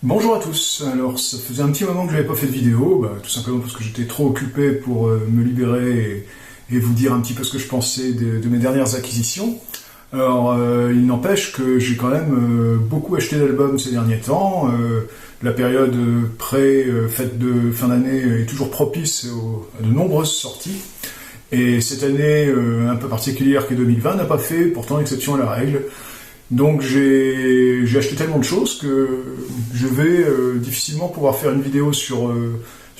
Bonjour à tous, alors ça faisait un petit moment que je n'avais pas fait de vidéo, tout simplement parce que j'étais trop occupé pour me libérer et vous dire un petit peu ce que je pensais de mes dernières acquisitions. Alors il n'empêche que j'ai quand même beaucoup acheté d'albums ces derniers temps, la période pré-fête de fin d'année est toujours propice à de nombreuses sorties, et cette année un peu particulière qu'est 2020 n'a pas fait pourtant exception à la règle. Donc j'ai acheté tellement de choses que je vais difficilement pouvoir faire une vidéo sur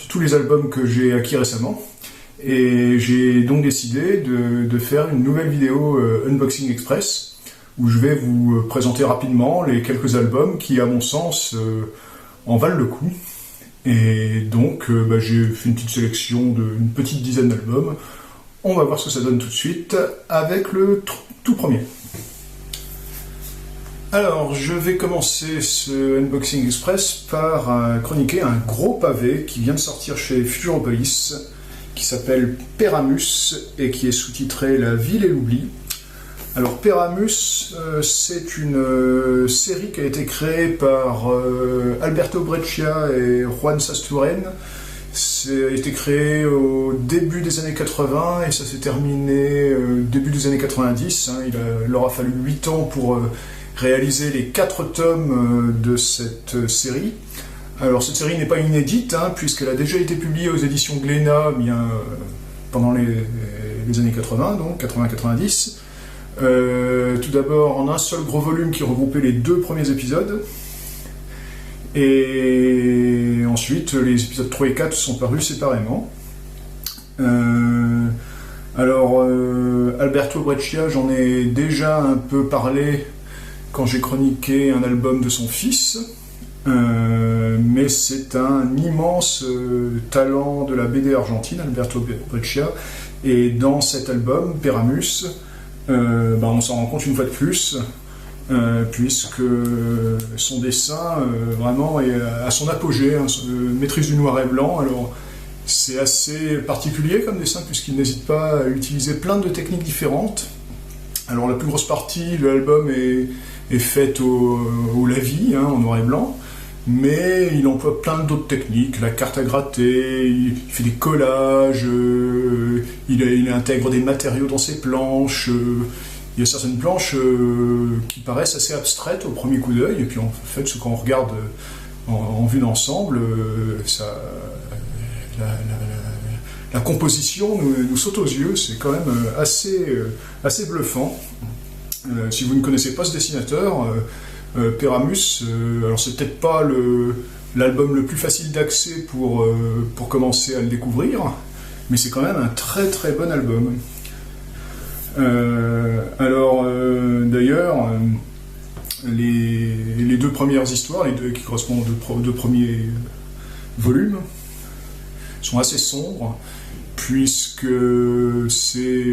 tous les albums que j'ai acquis récemment. Et j'ai donc décidé de faire une nouvelle vidéo Unboxing Express, où je vais vous présenter rapidement les quelques albums qui, à mon sens, en valent le coup. Et donc j'ai fait une petite sélection d'une petite dizaine d'albums. On va voir ce que ça donne tout de suite avec le tout premier. Alors, je vais commencer ce Unboxing Express par chroniquer un gros pavé qui vient de sortir chez Futuropolis, qui s'appelle Péramus et qui est sous-titré La ville et l'oubli. Alors, Péramus, c'est une série qui a été créée par Alberto Breccia et Juan Sasturén. Ça a été créé au début des années 80 et ça s'est terminé au début des années 90. Il leur a fallu 8 ans pour réaliser les 4 tomes de cette série. Alors cette série n'est pas inédite, puisqu'elle a déjà été publiée aux éditions Glénat pendant les années 80, donc 80-90. Tout d'abord en un seul gros volume qui regroupait les 2 premiers épisodes. Et ensuite les épisodes 3 et 4 sont parus séparément. Alberto Breccia, j'en ai déjà un peu parlé quand j'ai chroniqué un album de son fils, mais c'est un immense talent de la BD argentine, Alberto Breccia, et dans cet album, Péramus, on s'en rend compte une fois de plus, puisque son dessin vraiment est à son apogée, maîtrise du noir et blanc. Alors c'est assez particulier comme dessin, puisqu'il n'hésite pas à utiliser plein de techniques différentes. Alors la plus grosse partie de l'album est faite au lavis, en noir et blanc, mais il emploie plein d'autres techniques, la carte à gratter, il fait des collages, il intègre des matériaux dans ses planches. Il y a certaines planches qui paraissent assez abstraites au premier coup d'œil, et puis en fait, quand on regarde en vue d'ensemble, la composition nous saute aux yeux, c'est quand même assez bluffant. Si vous ne connaissez pas ce dessinateur, Péramus, alors c'est peut-être pas l'album le plus facile d'accès pour commencer à le découvrir, mais c'est quand même un très très bon album. D'ailleurs, les 2 premières histoires, les 2 qui correspondent aux 2 premiers volumes, sont assez sombres, puisque c'est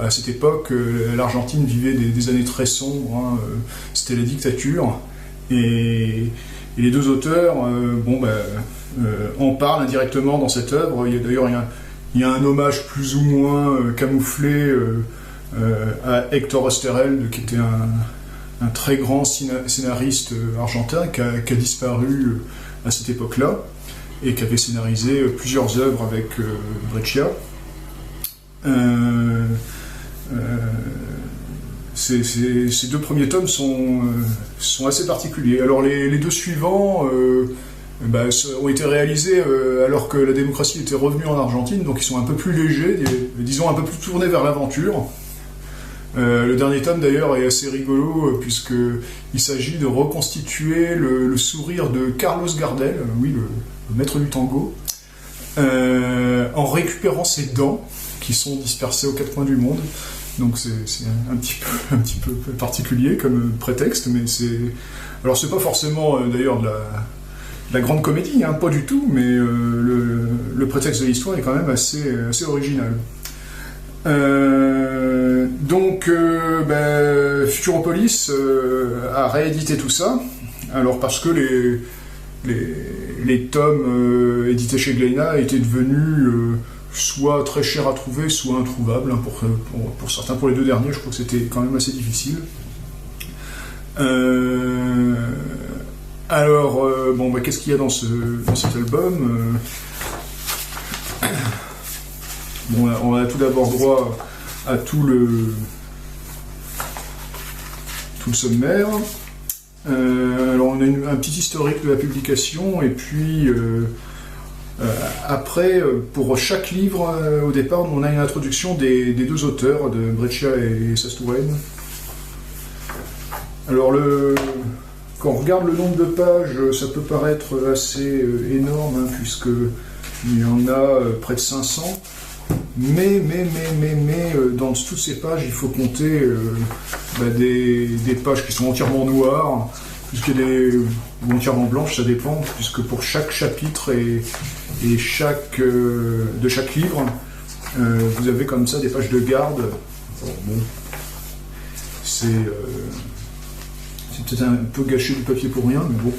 à cette époque, l'Argentine vivait des années très sombres, c'était la dictature, et les 2 auteurs en parlent indirectement dans cette œuvre. Il y a un hommage plus ou moins camouflé à Hector Oesterheld, qui était un très grand scénariste argentin qui a disparu à cette époque-là, et qui avait scénarisé plusieurs œuvres avec Breccia. Ces 2 premiers tomes sont assez particuliers. Alors les 2 suivants ont été réalisés alors que la démocratie était revenue en Argentine, donc ils sont un peu plus légers, disons un peu plus tournés vers l'aventure. Le dernier tome d'ailleurs est assez rigolo, puisqu'il s'agit de reconstituer le sourire de Carlos Gardel, le maître du tango, en récupérant ses dents qui sont dispersées aux 4 coins du monde. Donc c'est un petit peu particulier comme prétexte, mais c'est pas forcément d'ailleurs de la grande comédie, pas du tout, mais le prétexte de l'histoire est quand même assez original. Futuropolis a réédité tout ça, alors parce que les tomes édités chez Glénat étaient devenus soit très chers à trouver, soit introuvables, pour certains. Pour les 2 derniers, je crois que c'était quand même assez difficile. Alors, bon, bah, qu'est-ce qu'il y a dans cet album? Bon, on a tout d'abord droit à tout le sommaire. Alors, on a un petit historique de la publication, et puis après, pour chaque livre, au départ, on a une introduction des deux auteurs, de Breccia et Sasturain. Alors, quand on regarde le nombre de pages, ça peut paraître assez énorme, hein, puisqu'il y en a près de 500. Mais dans toutes ces pages, il faut compter des pages qui sont entièrement noires, puisqu'il y a ou entièrement blanches, ça dépend, puisque pour chaque chapitre et de chaque livre, vous avez comme ça des pages de garde. Bon, c'est peut-être un peu gâcher du papier pour rien, mais bon,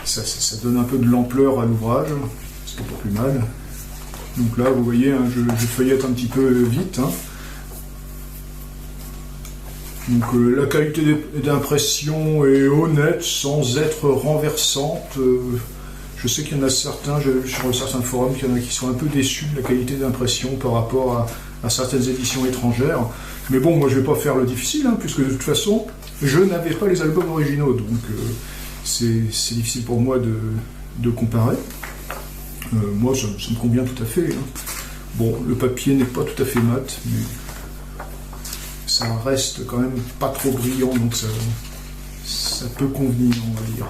ça donne un peu de l'ampleur à l'ouvrage, c'est pas plus mal. Donc là, vous voyez, hein, je feuillette un petit peu vite. Hein. Donc la qualité d'impression est honnête, sans être renversante. Je sais qu'il y en a certains, sur certains forums, qu'il y en a qui sont un peu déçus de la qualité d'impression par rapport à certaines éditions étrangères. Mais bon, moi je vais pas faire le difficile, hein, puisque de toute façon, je n'avais pas les albums originaux, donc c'est difficile pour moi de comparer. Moi, ça me convient tout à fait. Hein. Bon, le papier n'est pas tout à fait mat, mais ça reste quand même pas trop brillant, donc ça peut convenir, on va dire.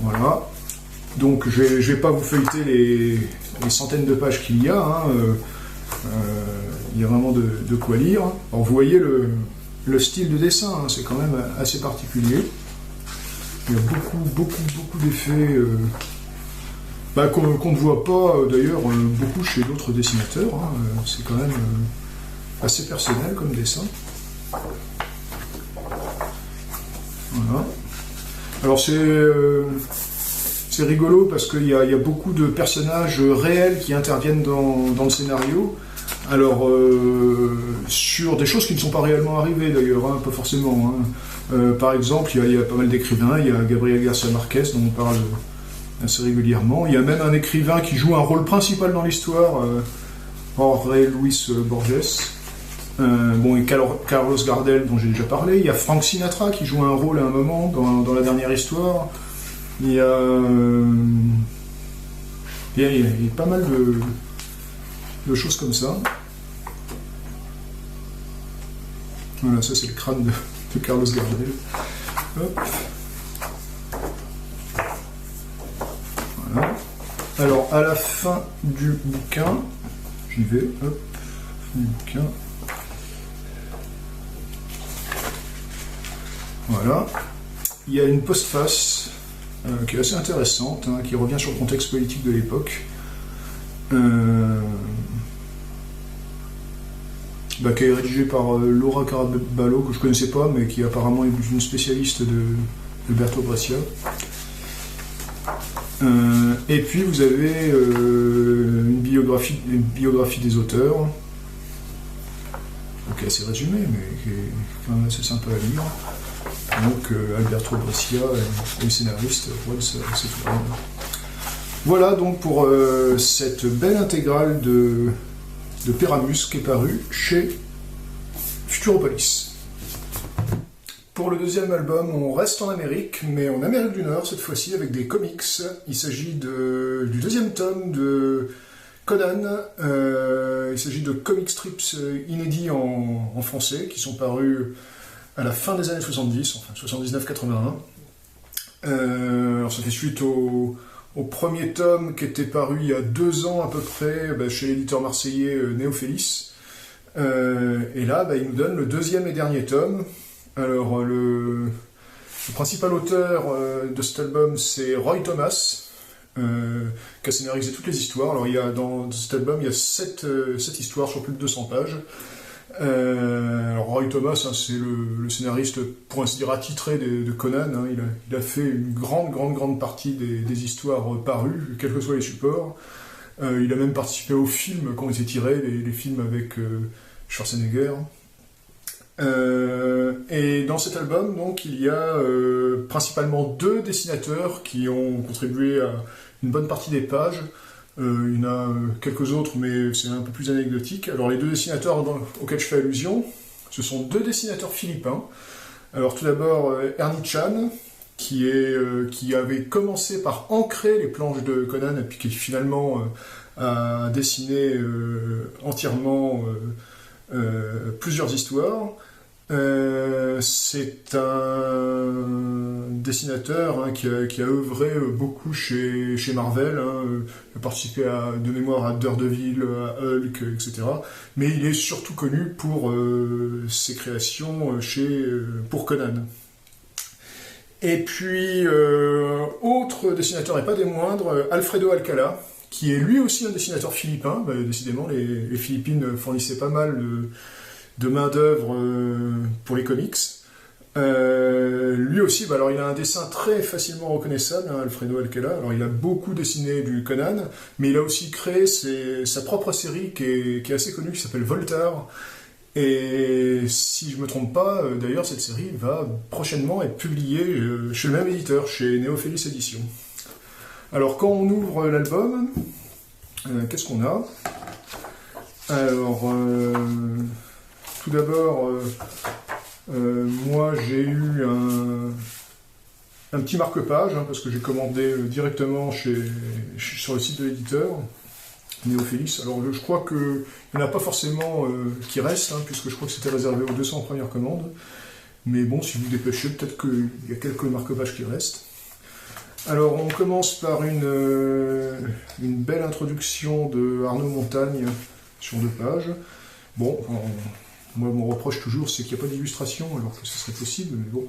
Voilà. Donc, je vais pas vous feuilleter les centaines de pages qu'il y a. Hein. Il y a vraiment de quoi lire. Alors, vous voyez le style de dessin, hein, c'est quand même assez particulier. Il y a beaucoup d'effets qu'on ne voit pas d'ailleurs beaucoup chez d'autres dessinateurs. Hein. C'est quand même assez personnel comme dessin. Voilà. Alors c'est rigolo parce qu'il y a beaucoup de personnages réels qui interviennent dans le scénario. Alors, sur des choses qui ne sont pas réellement arrivées d'ailleurs, hein, pas forcément. Hein. Par exemple, il y a pas mal d'écrivains, il y a Gabriel Garcia Marquez dont on parle assez régulièrement. Il y a même un écrivain qui joue un rôle principal dans l'histoire, Jorge Luis Borges. Bon, et Carlos Gardel dont j'ai déjà parlé. Il y a Frank Sinatra qui joue un rôle à un moment dans la dernière histoire. Il y a pas mal de choses comme ça. Voilà, ça c'est le crâne de Carlos Gardel. Hop. Voilà. Alors, à la fin du bouquin, j'y vais, hop, fin du bouquin. Voilà. Il y a une postface qui est assez intéressante, hein, qui revient sur le contexte politique de l'époque. Qui est rédigé par Laura Caraballo, que je ne connaissais pas, mais qui apparemment est une spécialiste de Alberto Breccia. Et puis vous avez une biographie des auteurs, qui est assez résumée, mais qui est quand même assez sympa à lire. Donc Alberto Breccia et le scénariste Juan Sasturain. Voilà donc pour cette belle intégrale de Péramus qui est paru chez Futuropolis. Pour le deuxième album, on reste en Amérique, mais en Amérique du Nord cette fois-ci avec des comics. Il s'agit du deuxième tome de Conan. Il s'agit de comic strips inédits en français qui sont parus à la fin des années 70, enfin 79-81. Alors ça fait suite au premier tome qui était paru il y a 2 ans à peu près chez l'éditeur marseillais Néophélis. Et là, il nous donne le deuxième et dernier tome. Alors, le principal auteur de cet album, c'est Roy Thomas, qui a scénarisé toutes les histoires. Alors, dans cet album, il y a 7 histoires sur plus de 200 pages. Alors Roy Thomas, hein, c'est le scénariste, pour ainsi dire, attitré de Conan. Hein. Il a fait une grande partie des histoires parues, quels que soient les supports. Il a même participé aux films qui ont été tirés, les films avec Schwarzenegger. Et dans cet album, donc, il y a principalement 2 dessinateurs qui ont contribué à une bonne partie des pages. Il y en a quelques autres, mais c'est un peu plus anecdotique. Alors les 2 dessinateurs auxquels je fais allusion, ce sont 2 dessinateurs philippins. Alors tout d'abord Ernie Chan, qui avait commencé par ancrer les planches de Conan, et puis qui finalement a dessiné entièrement plusieurs histoires. C'est un dessinateur qui a œuvré beaucoup chez Marvel, il a participé de mémoire à Daredevil, à Hulk, etc. Mais il est surtout connu pour ses créations pour Conan. Et puis, autre dessinateur et pas des moindres, Alfredo Alcala, qui est lui aussi un dessinateur philippin. Décidément, les Philippines fournissaient pas mal de main-d'œuvre pour les comics. Lui aussi, alors il a un dessin très facilement reconnaissable, Alfredo Alcala. Alors il a beaucoup dessiné du Conan, mais il a aussi créé sa propre série qui est assez connue, qui s'appelle Voltaire. Et si je me trompe pas, d'ailleurs cette série va prochainement être publiée chez le même éditeur, chez Néophélis Éditions. Alors quand on ouvre l'album, qu'est-ce qu'on a? Alors, tout d'abord, moi j'ai eu un petit marque-page, parce que j'ai commandé directement sur le site de l'éditeur, Néophélis. Alors je crois qu'il n'y en a pas forcément qui restent, puisque je crois que c'était réservé aux 200 premières commandes. Mais bon, si vous dépêchez, peut-être qu'il y a quelques marque-pages qui restent. Alors on commence par une belle introduction de Arnaud Montagne sur 2 pages. Bon, moi mon reproche toujours c'est qu'il n'y a pas d'illustration alors que ce serait possible, mais bon,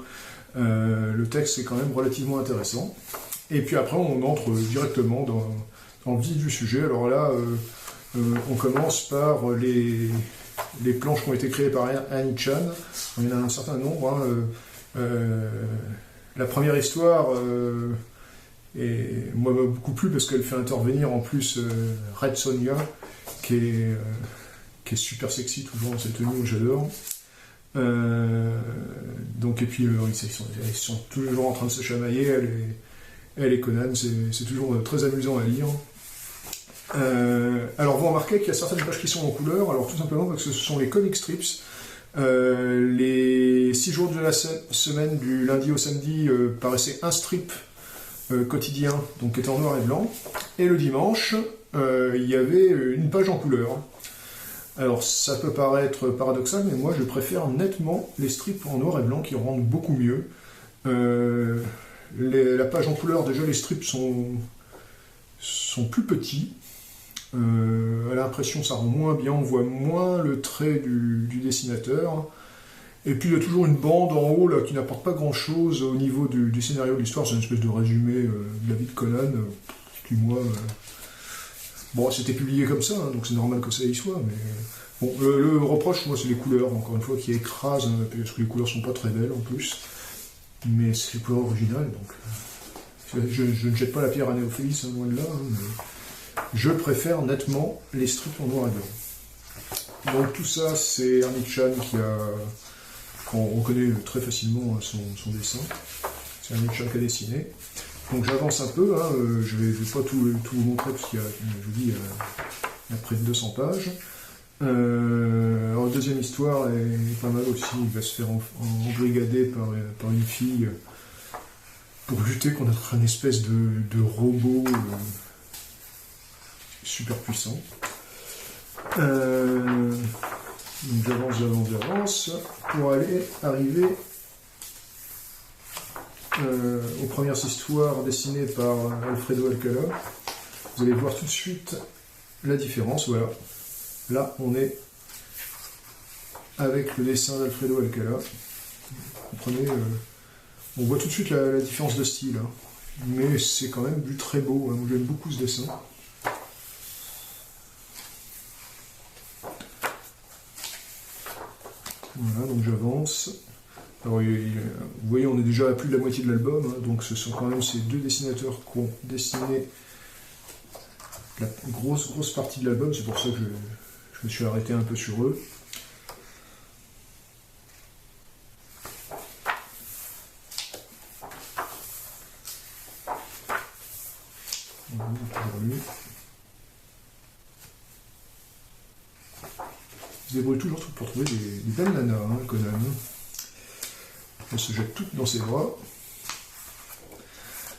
le texte est quand même relativement intéressant. Et puis après on entre directement dans le vif du sujet. Alors là, on commence par les planches qui ont été créées par Ernie Chan. Il y en a un certain nombre. La première histoire et moi m'a beaucoup plu parce qu'elle fait intervenir en plus Red Sonja, qui est super sexy toujours dans cette tenue, j'adore. Donc, et puis ils sont toujours en train de se chamailler, elle et Conan, c'est toujours très amusant à lire. Alors vous remarquez qu'il y a certaines pages qui sont en couleur, alors tout simplement parce que ce sont les comic strips. Les 6 jours de la semaine, du lundi au samedi, paraissait un strip quotidien, donc qui était en noir et blanc, et le dimanche, il y avait une page en couleur. Alors ça peut paraître paradoxal, mais moi je préfère nettement les strips en noir et blanc qui rendent beaucoup mieux. La page en couleur, déjà les strips sont plus petits. À l'impression ça rend moins bien, on voit moins le trait du dessinateur. Et puis il y a toujours une bande en haut là, qui n'apporte pas grand chose au niveau du scénario de l'histoire, c'est une espèce de résumé de la vie de Conan, qui moi... Bon, c'était publié comme ça, donc c'est normal que ça y soit, mais... Bon, le reproche, moi, c'est les couleurs, encore une fois, qui écrasent, parce que les couleurs sont pas très belles en plus. Mais c'est les couleurs originales, donc... Je ne jette pas la pierre à Néophélis, loin de là, mais je préfère nettement les strips en noir et blanc. Donc tout ça, c'est Ernie Chan qu'on reconnaît très facilement son dessin. C'est Ernie Chan qui a dessiné. Donc j'avance un peu, je vais pas tout vous montrer parce qu'il y a, je vous dis, il y a près de 200 pages. Alors la deuxième histoire est pas mal aussi, il va se faire embrigader par une fille pour lutter contre un espèce de robot super puissant. Donc j'avance pour arriver aux premières histoires dessinées par Alfredo Alcala. Vous allez voir tout de suite la différence. Voilà, là on est avec le dessin d'Alfredo Alcala. Vous comprenez, on voit tout de suite la différence de style, mais c'est quand même du très beau. Moi j'aime beaucoup ce dessin. Voilà, donc j'avance. Alors, vous voyez, on est déjà à plus de la moitié de l'album, donc ce sont quand même ces 2 dessinateurs qui ont dessiné la grosse partie de l'album, c'est pour ça que je me suis arrêté un peu sur eux. toujours lui. Il se débrouille toujours pour trouver des belles nanas, hein, Conan. Elle se jette toute dans ses bras.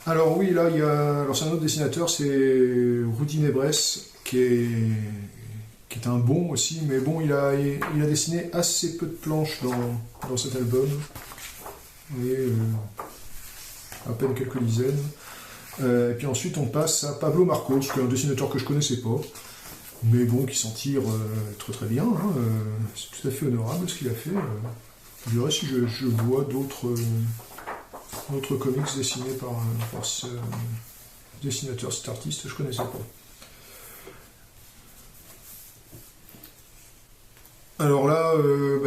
Alors oui, là, il y a... Alors c'est un autre dessinateur, c'est Rudy Nebres, qui est un bon aussi, mais bon, il a dessiné assez peu de planches dans cet album. Vous voyez, à peine quelques dizaines. Et puis ensuite, on passe à Pablo Marcos, qui est un dessinateur que je connaissais pas, mais bon, qui s'en tire très très bien. Hein, c'est tout à fait honorable ce qu'il a fait. Je dirais si je vois d'autres comics dessinés par ce dessinateur, cet artiste, je connaissais pas. Alors là,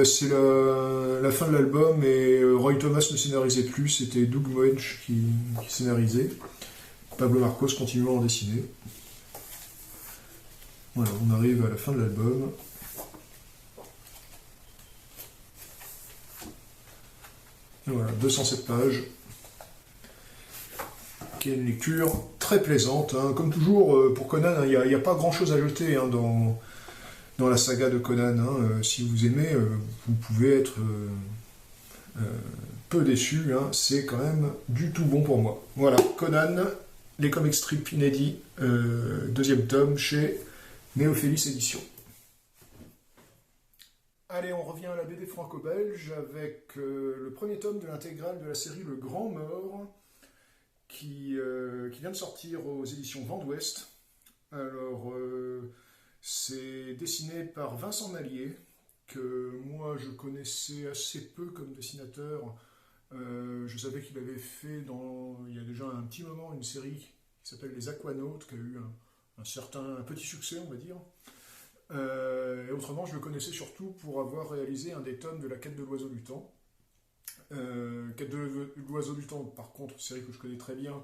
c'est la fin de l'album et Roy Thomas ne scénarisait plus, c'était Doug Moench qui scénarisait. Pablo Marcos continuant à en dessiner. Voilà, on arrive à la fin de l'album. Voilà, 207 pages. Qui est une lecture très plaisante. Hein. Comme toujours, pour Conan, il n'y a pas grand-chose à jeter hein, dans la saga de Conan. Hein. Si vous aimez, vous pouvez être peu déçu. Hein. C'est quand même du tout bon pour moi. Voilà, Conan, les comic strips inédits, deuxième tome chez Néophélis Éditions. Allez, on revient à la BD franco-belge avec le premier tome de l'intégrale de la série Le Grand Mort, qui vient de sortir aux éditions Vent d'Ouest. Alors, c'est dessiné par Vincent Mallier, que moi je connaissais assez peu comme dessinateur. Je savais qu'il avait fait il y a déjà un petit moment une série qui s'appelle Les Aquanautes, qui a eu un petit succès, on va dire. Et autrement, je le connaissais surtout pour avoir réalisé un des tomes de La Quête de l'Oiseau du Temps. Quête de l'Oiseau du Temps, par contre, série que je connais très bien,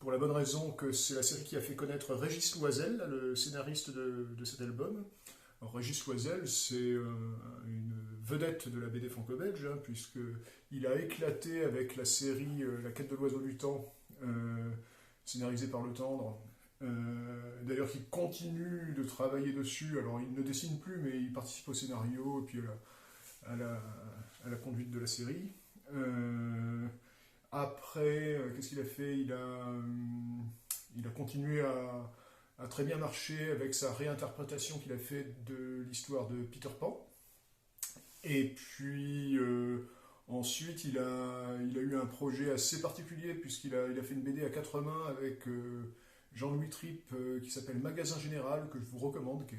pour la bonne raison que c'est la série qui a fait connaître Régis Loisel, le scénariste de cet album. Alors, Régis Loisel, c'est une vedette de la BD franco-belge, hein, puisqu'il a éclaté avec la série La Quête de l'Oiseau du Temps, scénarisée par Le Tendre. D'ailleurs, il continue de travailler dessus. Alors, il ne dessine plus, mais il participe au scénario et puis à la conduite de la série. Après, qu'est-ce qu'il a fait? Il a continué à très bien marcher avec sa réinterprétation qu'il a fait de l'histoire de Peter Pan. Et puis ensuite, il a eu un projet assez particulier puisqu'il a fait une BD à quatre mains avec Jean-Louis Tripp qui s'appelle Magasin Général, que je vous recommande, qui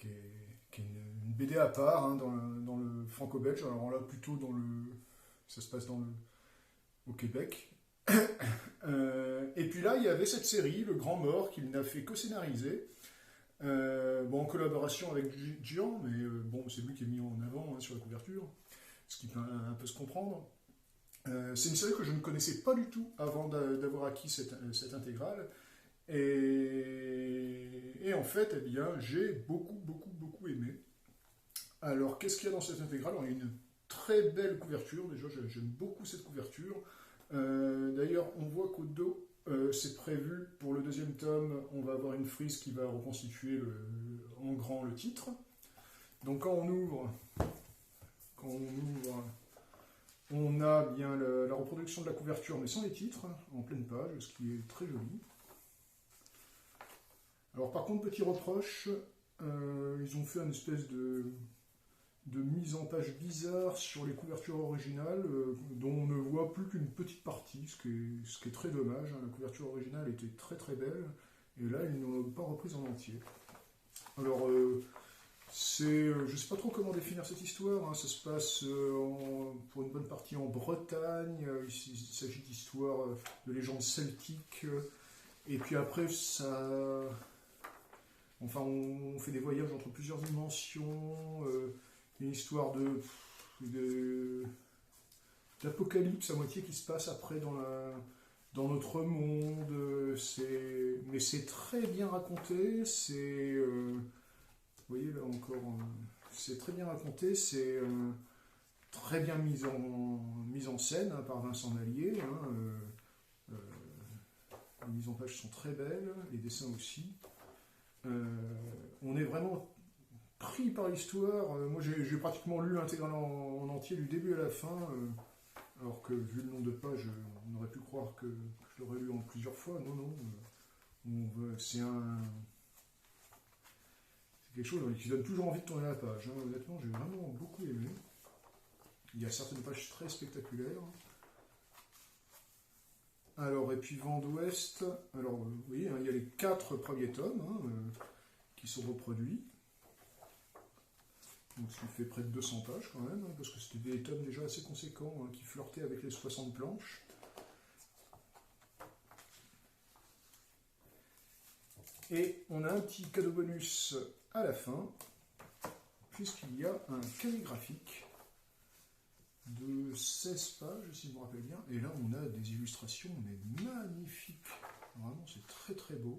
est une BD à part hein, dans le franco-belge. Alors là, plutôt ça se passe au Québec. Et puis là, il y avait cette série, Le Grand Mort, qu'il n'a fait que scénariser. En collaboration avec Gian, mais c'est lui qui est mis en avant hein, sur la couverture, ce qui peut un peu se comprendre. C'est une série que je ne connaissais pas du tout avant d'avoir acquis cette intégrale. Et en fait, eh bien, j'ai beaucoup aimé. Alors, qu'est-ce qu'il y a dans cette intégrale? Alors, il y a une très belle couverture, déjà, j'aime beaucoup cette couverture. D'ailleurs, on voit qu'au dos, c'est prévu pour le deuxième tome, on va avoir une frise qui va reconstituer en grand le titre. Donc, quand on ouvre, on a bien la reproduction de la couverture, mais sans les titres, en pleine page, ce qui est très joli. Alors par contre, petit reproche, ils ont fait une espèce de mise en page bizarre sur les couvertures originales, dont on ne voit plus qu'une petite partie, ce qui est très dommage. Hein. La couverture originale était très belle, et là, ils n'ont pas reprise en entier. Alors, je ne sais pas trop comment définir cette histoire, hein. Ça se passe pour une bonne partie en Bretagne, il s'agit d'histoires de légendes celtiques, et puis après, on fait des voyages entre plusieurs dimensions, une histoire d'apocalypse à moitié qui se passe après dans notre monde. Mais c'est très bien raconté, vous voyez là encore, c'est très bien raconté, c'est très bien mise en scène hein, par Vincent Mallier. Hein, Les mises en page sont très belles, les dessins aussi. On est vraiment pris par l'histoire. Moi, j'ai pratiquement lu l'intégrale en entier du début à la fin, alors que vu le nombre de pages, on aurait pu croire que je l'aurais lu en plusieurs fois. Non, non. C'est quelque chose qui donne toujours envie de tourner la page. Hein. Honnêtement, j'ai vraiment beaucoup aimé. Il y a certaines pages très spectaculaires. Alors, et puis Vent d'Ouest, alors oui, hein, il y a les 4 premiers tomes qui sont reproduits. Donc, ce qui fait près de 200 pages quand même, hein, parce que c'était des tomes déjà assez conséquents hein, qui flirtaient avec les 60 planches. Et on a un petit cadeau bonus à la fin, puisqu'il y a un cahier graphique de 16 pages, si je me rappelle bien. Et là, on a des illustrations, mais magnifiques. Vraiment, c'est très très beau.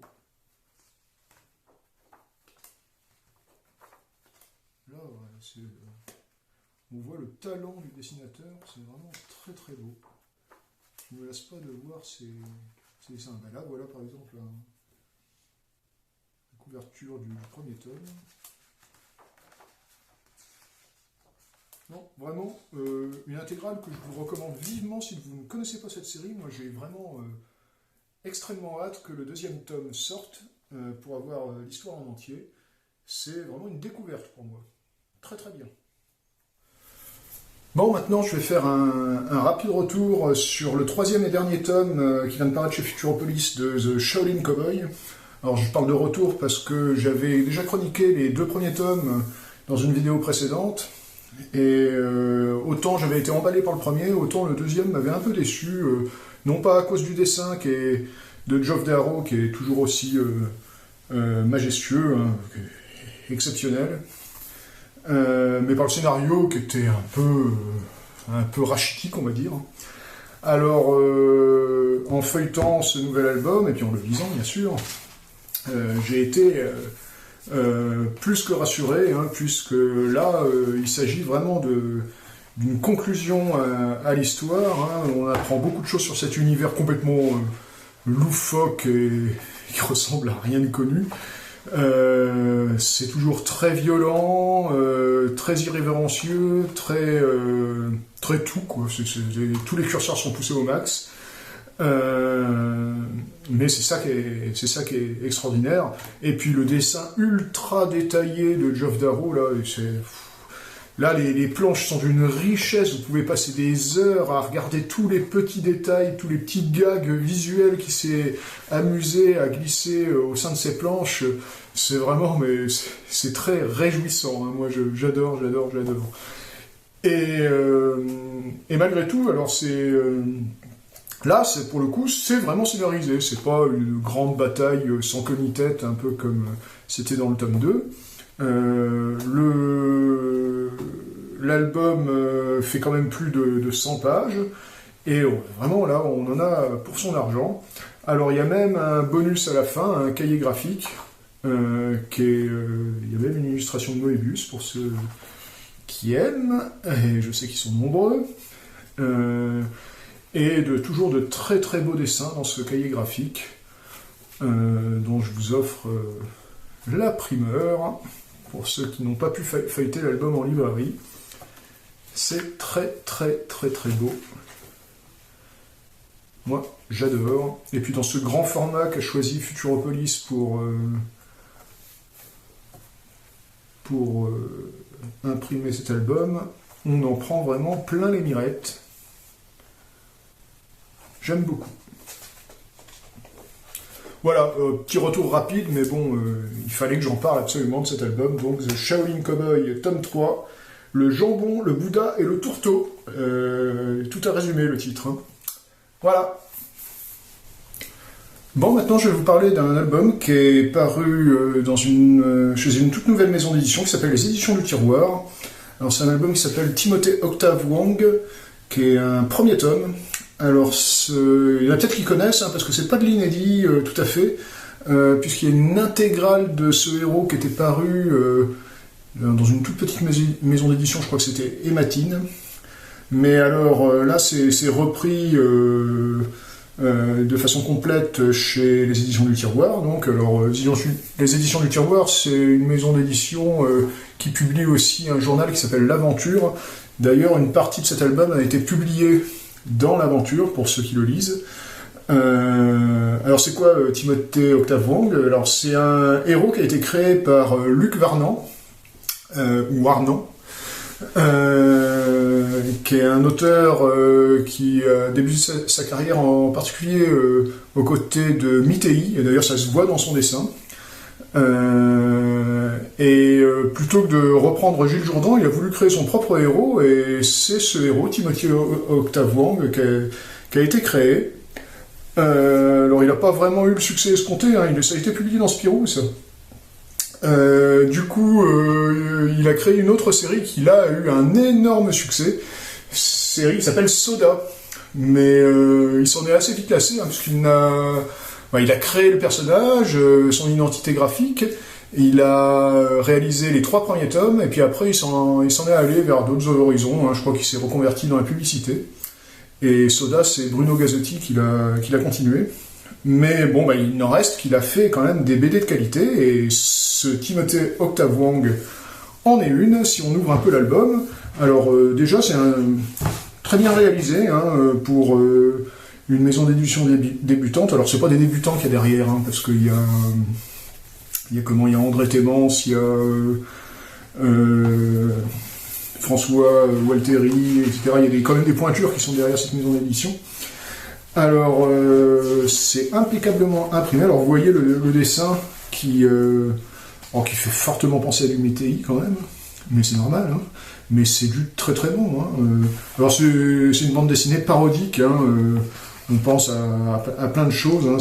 Là, ouais, on voit le talent du dessinateur, c'est vraiment très très beau. Je ne me lasse pas de voir ces dessins. Ben là, voilà par exemple la couverture du premier tome. Non, vraiment, une intégrale que je vous recommande vivement si vous ne connaissez pas cette série. Moi, j'ai vraiment extrêmement hâte que le deuxième tome sorte pour avoir l'histoire en entier. C'est vraiment une découverte pour moi. Très très bien. Bon, maintenant, je vais faire un rapide retour sur le 3e et dernier tome qui vient de paraître chez Futuropolis de The Shaolin Cowboy. Alors, je parle de retour parce que j'avais déjà chroniqué les 2 premiers tomes dans une vidéo précédente. Et autant j'avais été emballé par le premier, autant le deuxième m'avait un peu déçu. Non pas à cause du dessin de Geoff Darrow, qui est toujours aussi majestueux, hein, exceptionnel. Mais par le scénario qui était un peu rachitique, on va dire. Alors, en feuilletant ce nouvel album, et puis en le lisant, bien sûr, j'ai été plus que rassuré, hein, puisque là, il s'agit vraiment d'une conclusion à l'histoire. Hein. On apprend beaucoup de choses sur cet univers complètement loufoque et qui ressemble à rien de connu. C'est toujours très violent, très irrévérencieux, très tout, quoi. Tous les curseurs sont poussés au max. Mais c'est ça qui est extraordinaire. Et puis le dessin ultra détaillé de Geoff Darrow, là, les planches sont d'une richesse. Vous pouvez passer des heures à regarder tous les petits détails, tous les petits gags visuels qui s'est amusé à glisser au sein de ces planches. C'est vraiment, mais c'est très réjouissant. Hein. Moi, j'adore. Et malgré tout, alors là, pour le coup, c'est vraiment scénarisé. C'est pas une grande bataille sans queue ni tête, un peu comme c'était dans le tome 2. L'album fait quand même plus de 100 pages. Et vraiment, là, on en a pour son argent. Alors, il y a même un bonus à la fin, un cahier graphique. Il y a même une illustration de Moebius pour ceux qui aiment. Et je sais qu'ils sont nombreux. Et toujours de très très beaux dessins dans ce cahier graphique, dont je vous offre la primeur, pour ceux qui n'ont pas pu feuilleter l'album en librairie. C'est très très très très beau. Moi, j'adore. Et puis dans ce grand format qu'a choisi Futuropolis pour imprimer cet album, on en prend vraiment plein les mirettes. J'aime beaucoup. Voilà, petit retour rapide, mais bon, il fallait que j'en parle absolument de cet album. Donc, The Shaolin Cowboy, tome 3, le jambon, le Bouddha et le tourteau. Tout à résumer, le titre. Hein. Voilà. Bon, maintenant, je vais vous parler d'un album qui est paru chez une toute nouvelle maison d'édition qui s'appelle Les Éditions du Tiroir. Alors, c'est un album qui s'appelle Timothée Octave Wong, qui est un premier tome. Alors, il y en a peut-être qui connaissent, hein, parce que c'est pas de l'inédit tout à fait, puisqu'il y a une intégrale de ce héros qui était paru dans une toute petite maison d'édition, je crois que c'était Hématine. Mais alors là, c'est repris de façon complète chez les éditions du Tiroir. Donc, alors, les éditions du Tiroir, c'est une maison d'édition qui publie aussi un journal qui s'appelle L'Aventure. D'ailleurs, une partie de cet album a été publiée dans L'Aventure, pour ceux qui le lisent. Alors, c'est quoi Timothée Octave Wong? Alors, c'est un héros qui a été créé par Luc Varnant, ou Arnand, qui est un auteur qui a débuté sa carrière en particulier aux côtés de Mittei, et d'ailleurs ça se voit dans son dessin. Plutôt que de reprendre Gilles Jourdan, il a voulu créer son propre héros, et c'est ce héros, Timothée Octave Wong, qui a été créé. Alors il n'a pas vraiment eu le succès escompté, hein, ça a été publié dans Spirou, ça. Du coup, il a créé une autre série qui là a eu un énorme succès. Série qui s'appelle Soda, mais il s'en est assez vite lassé, hein, puisqu'il il a créé le personnage, son identité graphique, il a réalisé les 3 premiers tomes, et puis après il s'en est allé vers d'autres horizons, hein. Je crois qu'il s'est reconverti dans la publicité. Et Soda, c'est Bruno Gazzotti qui l'a continué. Mais bon, il n'en reste qu'il a fait quand même des BD de qualité, et ce Timothée Octave Wong en est une, si on ouvre un peu l'album. Alors déjà, c'est très bien réalisé, hein, pour une maison d'édition débutante. Alors c'est pas des débutants qu'il y a derrière, hein, parce qu'il y a André Thémence, il y a François Walteri, etc. Il y a quand même des pointures qui sont derrière cette maison d'édition. Alors, c'est impeccablement imprimé. Alors, vous voyez le dessin qui fait fortement penser à du Mittei quand même, mais c'est normal, hein. Mais c'est du très très bon, hein. Alors, c'est une bande dessinée parodique, hein. On pense à plein de choses, hein.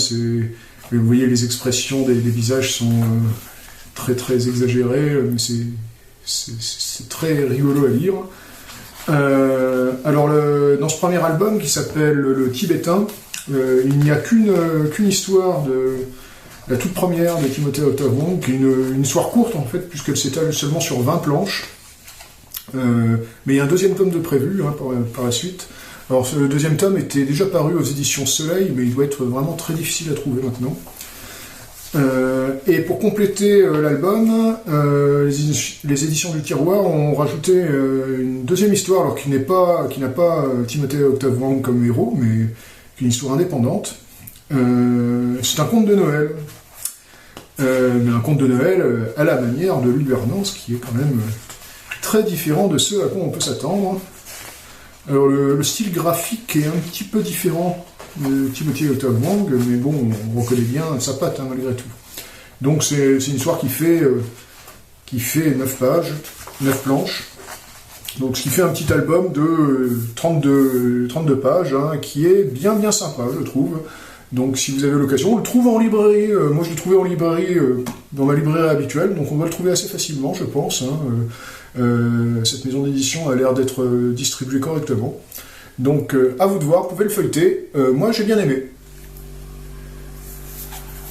Vous voyez, les expressions des visages sont très très exagérées, mais c'est très rigolo à lire. Alors, dans ce premier album qui s'appelle Le Tibétain, il n'y a qu'une histoire de la toute première de Timothée Octave Wong, qui est une histoire courte en fait, puisqu'elle s'étale seulement sur 20 planches. Mais il y a un deuxième tome de prévu, hein, par la suite. Alors, le deuxième tome était déjà paru aux éditions Soleil, mais il doit être vraiment très difficile à trouver maintenant. Et pour compléter l'album, les éditions du Tiroir ont rajouté une deuxième histoire, alors qui n'a pas Timothée Octave Wong comme héros, mais une histoire indépendante. C'est un conte de Noël, mais un conte de Noël à la manière de Luc Varnant, ce qui est quand même très différent de ce à quoi on peut s'attendre. Alors le style graphique est un petit peu différent de Timothée Octave Wong, mais bon, on reconnaît bien sa patte, hein, malgré tout. Donc c'est une histoire qui fait 9 pages, 9 planches. Donc ce qui fait un petit album de 32 pages, hein, qui est bien sympa, je trouve. Donc si vous avez l'occasion, on le trouve en librairie. Moi je l'ai trouvé en librairie, dans ma librairie habituelle, donc on va le trouver assez facilement, je pense, hein. Cette maison d'édition a l'air d'être distribuée correctement. Donc à vous de voir, vous pouvez le feuilleter. Moi j'ai bien aimé.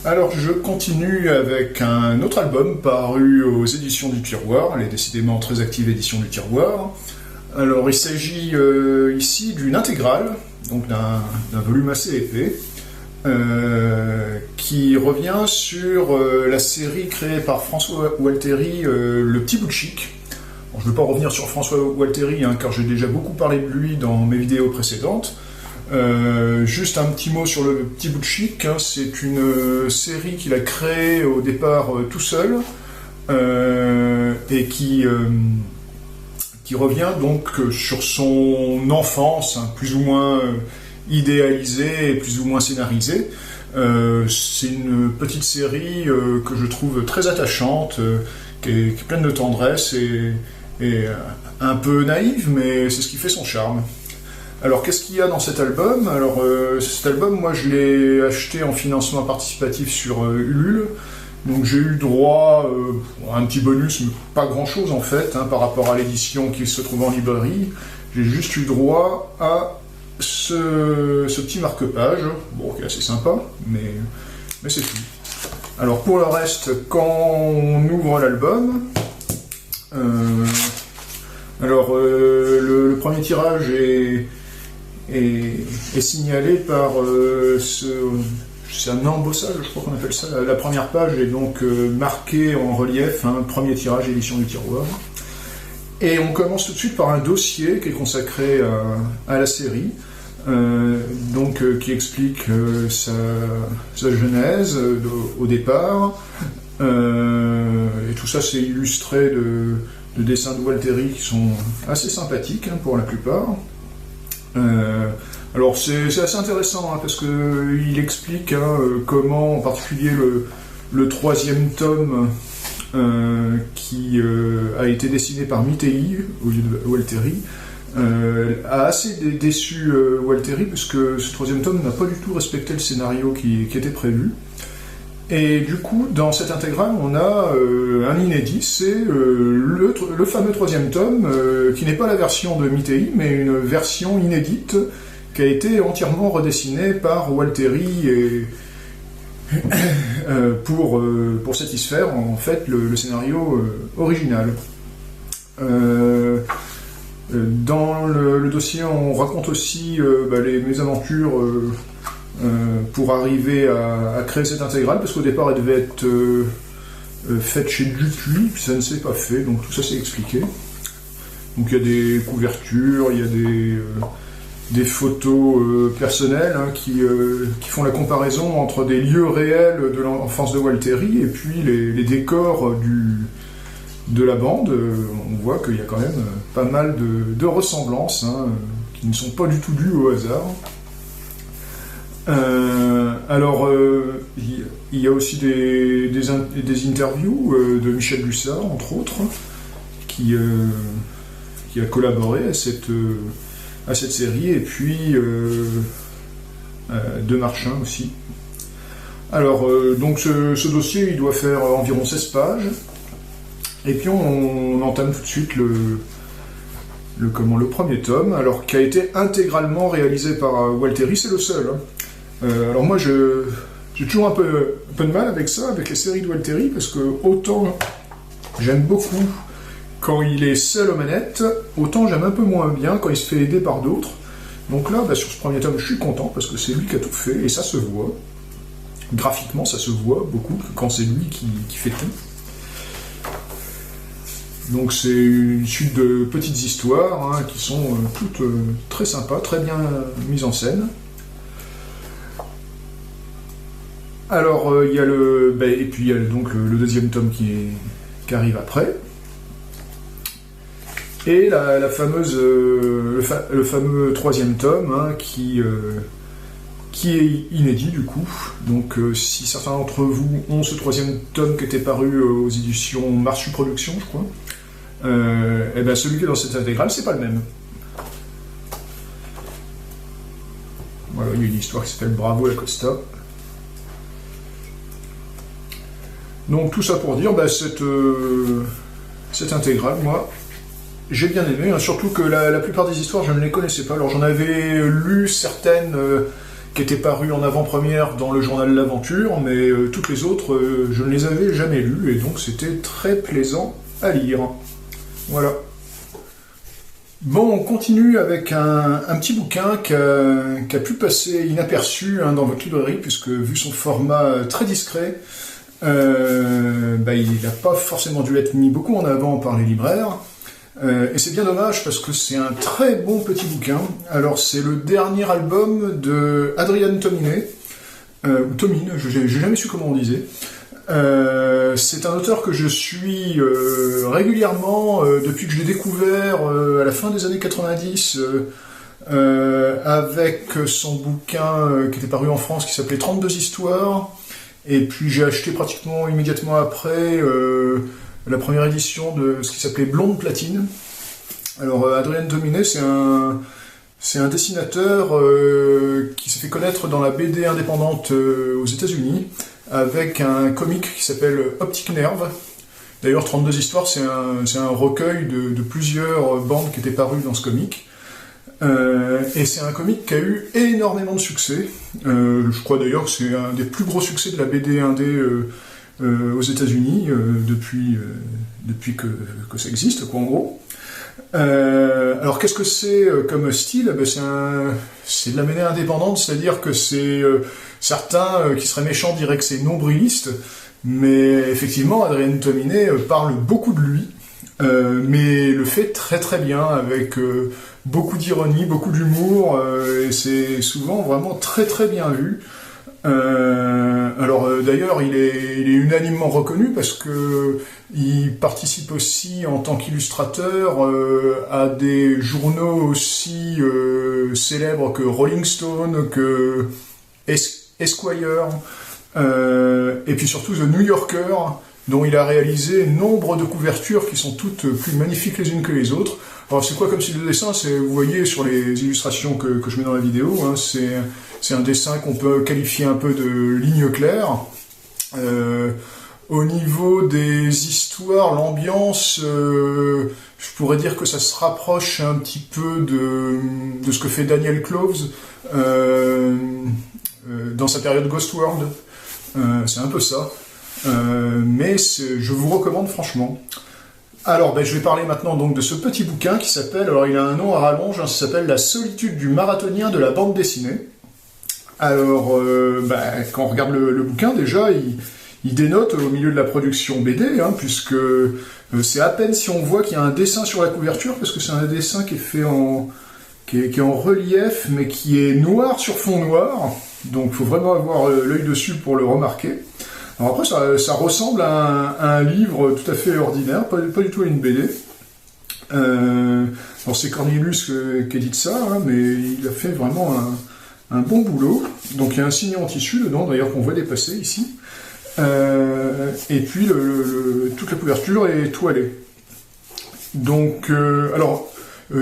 Alors je continue avec un autre album paru aux éditions du Tiroir, elle est décidément très active édition du Tiroir. Alors il s'agit ici d'une intégrale, donc d'un volume assez épais, qui revient sur la série créée par François Walteri, Le Petit Bout de Chic. Bon, je ne vais pas revenir sur François Walteri, hein, car j'ai déjà beaucoup parlé de lui dans mes vidéos précédentes. Juste un petit mot sur Le Petit Bout de Chic, hein, c'est une série qu'il a créée au départ tout seul, et qui revient donc sur son enfance, hein, plus ou moins idéalisée et plus ou moins scénarisée. C'est une petite série que je trouve très attachante, qui est pleine de tendresse et un peu naïve, mais c'est ce qui fait son charme. Alors, qu'est-ce qu'il y a dans cet album? Alors, cet album, moi, je l'ai acheté en financement participatif sur Ulule. Donc, j'ai eu droit à un petit bonus, mais pas grand-chose, en fait, hein, par rapport à l'édition qui se trouve en librairie. J'ai juste eu droit à ce petit marque-page, bon, qui est assez sympa, mais c'est tout. Alors, pour le reste, quand on ouvre l'album, le premier tirage est est signalé par c'est un embossage, je crois qu'on appelle ça. La première page est donc marquée en relief, premier tirage édition du tiroir. Et on commence tout de suite par un dossier qui est consacré à la série, qui explique sa genèse au départ. Et tout ça, c'est illustré de dessins de Walteri qui sont assez sympathiques pour la plupart. Alors c'est assez intéressant parce qu'il explique comment, en particulier le troisième tome qui a été dessiné par Mittei au lieu de Walteri, a assez déçu Walteri puisque ce troisième tome n'a pas du tout respecté le scénario qui était prévu. Et du coup, dans cette intégrale, on a un inédit, c'est le fameux troisième tome, qui n'est pas la version de Mittei, mais une version inédite qui a été entièrement redessinée par Walteri pour satisfaire en fait le scénario original. Dans le dossier, on raconte aussi les mésaventures pour arriver à créer cette intégrale, parce qu'au départ elle devait être faite chez Dupuis, puis ça ne s'est pas fait, donc tout ça c'est expliqué. Donc il y a des couvertures, il y a des photos personnelles qui font la comparaison entre des lieux réels de l'enfance de Walteri et puis les décors de la bande. On voit qu'il y a quand même pas mal de ressemblances qui ne sont pas du tout dues au hasard. Il y a aussi des interviews de Michel Bussard, entre autres, qui a collaboré à cette série, et puis de Marchand aussi. Alors, donc ce dossier, il doit faire environ 16 pages, et puis on entame tout de suite le premier tome, alors qui a été intégralement réalisé par Walteri, c'est le seul. Alors moi, j'ai toujours un peu de mal avec ça, avec les séries de Walteri, parce que autant j'aime beaucoup quand il est seul aux manettes, autant j'aime un peu moins bien quand il se fait aider par d'autres. Donc là, sur ce premier tome, je suis content, parce que c'est lui qui a tout fait, et ça se voit. Graphiquement, ça se voit beaucoup, quand c'est lui qui fait tout. Donc c'est une suite de petites histoires qui sont toutes très sympas, très bien mises en scène. Alors il y a le deuxième tome qui arrive après. Et le fameux troisième tome qui est inédit du coup. Donc si certains d'entre vous ont ce troisième tome qui était paru aux éditions Marsu Productions, je crois, celui qui est dans cette intégrale, c'est pas le même. Voilà, il y a une histoire qui s'appelle Bravo la Costa. Donc tout ça pour dire, cette intégrale, moi, j'ai bien aimé, surtout que la plupart des histoires, je ne les connaissais pas. Alors j'en avais lu certaines qui étaient parues en avant-première dans le journal L'Aventure, mais toutes les autres, je ne les avais jamais lues, et donc c'était très plaisant à lire. Voilà. Bon, on continue avec un petit bouquin qui a pu passer inaperçu dans votre librairie, puisque vu son format très discret, il n'a pas forcément dû être mis beaucoup en avant par les libraires. Et c'est bien dommage parce que c'est un très bon petit bouquin. Alors c'est le dernier album de Adrian Tomine, ou Tomine, j'ai jamais su comment on disait. C'est un auteur que je suis régulièrement depuis que je l'ai découvert à la fin des années 90 avec son bouquin qui était paru en France qui s'appelait 32 histoires, et puis j'ai acheté pratiquement immédiatement après la première édition de ce qui s'appelait Blonde Platine. Alors Adrian Tomine, c'est un dessinateur qui s'est fait connaître dans la BD indépendante aux États-Unis avec un comic qui s'appelle Optic Nerve. D'ailleurs, 32 histoires, c'est un recueil de plusieurs bandes qui étaient parues dans ce comic. Et c'est un comic qui a eu énormément de succès. Je crois d'ailleurs que c'est un des plus gros succès de la BD indé aux États-Unis depuis que ça existe, quoi, en gros. Alors qu'est-ce que c'est comme style? C'est de la BD indépendante, c'est-à-dire que c'est certains qui seraient méchants diraient que c'est nombriliste, mais effectivement Adrien Tominé parle beaucoup de lui, mais le fait très très bien avec beaucoup d'ironie, beaucoup d'humour, et c'est souvent vraiment très très bien vu. D'ailleurs, il est unanimement reconnu parce que il participe aussi en tant qu'illustrateur à des journaux aussi célèbres que Rolling Stone, que Esquire, et puis surtout The New Yorker, dont il a réalisé nombre de couvertures qui sont toutes plus magnifiques les unes que les autres. Alors c'est quoi comme style de dessin? Vous voyez sur les illustrations que je mets dans la vidéo, hein, c'est un dessin qu'on peut qualifier un peu de ligne claire. Au niveau des histoires, l'ambiance, je pourrais dire que ça se rapproche un petit peu de ce que fait Daniel Clowes dans sa période Ghost World. C'est un peu ça. Mais je vous recommande franchement. Alors, je vais parler maintenant donc de ce petit bouquin qui s'appelle, alors il a un nom à rallonge, hein, ça s'appelle La solitude du marathonien de la bande dessinée. Alors, quand on regarde le bouquin, déjà, il dénote au milieu de la production BD, hein, puisque c'est à peine si on voit qu'il y a un dessin sur la couverture, parce que c'est un dessin qui est fait qui est en relief, mais qui est noir sur fond noir, donc il faut vraiment avoir l'œil dessus pour le remarquer. Alors après, ça ressemble à un livre tout à fait ordinaire, pas du tout à une BD. Alors c'est Cornelius qui édite ça, hein, mais il a fait vraiment un bon boulot. Donc il y a un signe en tissu dedans, d'ailleurs qu'on voit dépasser ici. Et puis toute la couverture est toilée. Donc,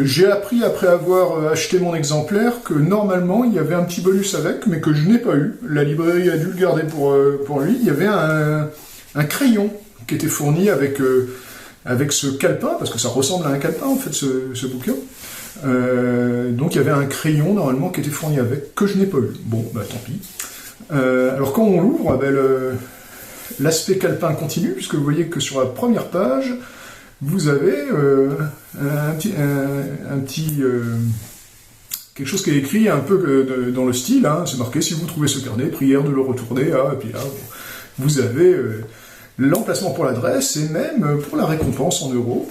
j'ai appris après avoir acheté mon exemplaire que normalement il y avait un petit bonus avec, mais que je n'ai pas eu. La librairie a dû le garder pour lui. Il y avait un crayon qui était fourni avec ce calepin, parce que ça ressemble à un calepin en fait ce bouquin. Donc il y avait un crayon normalement qui était fourni avec, que je n'ai pas eu. Bon, tant pis. Alors quand on l'ouvre, l'aspect calepin continue, puisque vous voyez que sur la première page, vous avez quelque chose qui est écrit un peu dans le style, hein, c'est marqué « Si vous trouvez ce carnet, prière de le retourner », et puis là, vous avez l'emplacement pour l'adresse et même pour la récompense en euros.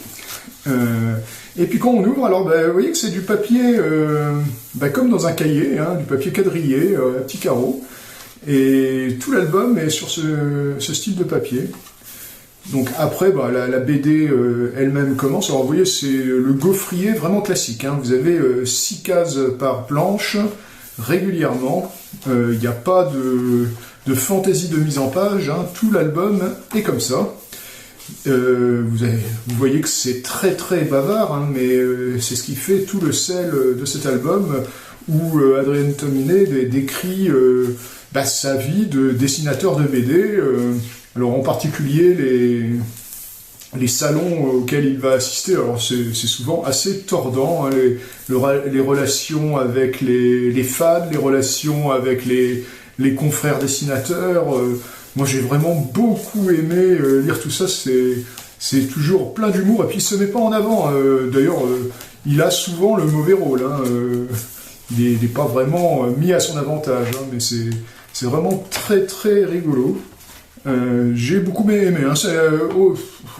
Et puis quand on ouvre, alors vous voyez que c'est du papier, comme dans un cahier, hein, du papier quadrillé, à petits carreaux, et tout l'album est sur ce style de papier. Donc après, la BD elle-même commence. Alors vous voyez, c'est le gaufrier vraiment classique, hein. Vous avez 6 cases par planche, régulièrement. Il n'y a pas de fantaisie de mise en page, hein. Tout l'album est comme ça. Vous voyez que c'est très très bavard, hein, mais c'est ce qui fait tout le sel de cet album, où Adrien Tominé décrit sa vie de dessinateur de BD. Alors en particulier les salons auxquels il va assister, alors c'est souvent assez tordant, hein, les relations avec les fans, les relations avec les confrères dessinateurs. Moi j'ai vraiment beaucoup aimé lire tout ça, c'est toujours plein d'humour, et puis il se met pas en avant. D'ailleurs, il a souvent le mauvais rôle, hein, il n'est pas vraiment mis à son avantage, hein, mais c'est vraiment très très rigolo. J'ai beaucoup aimé, hein.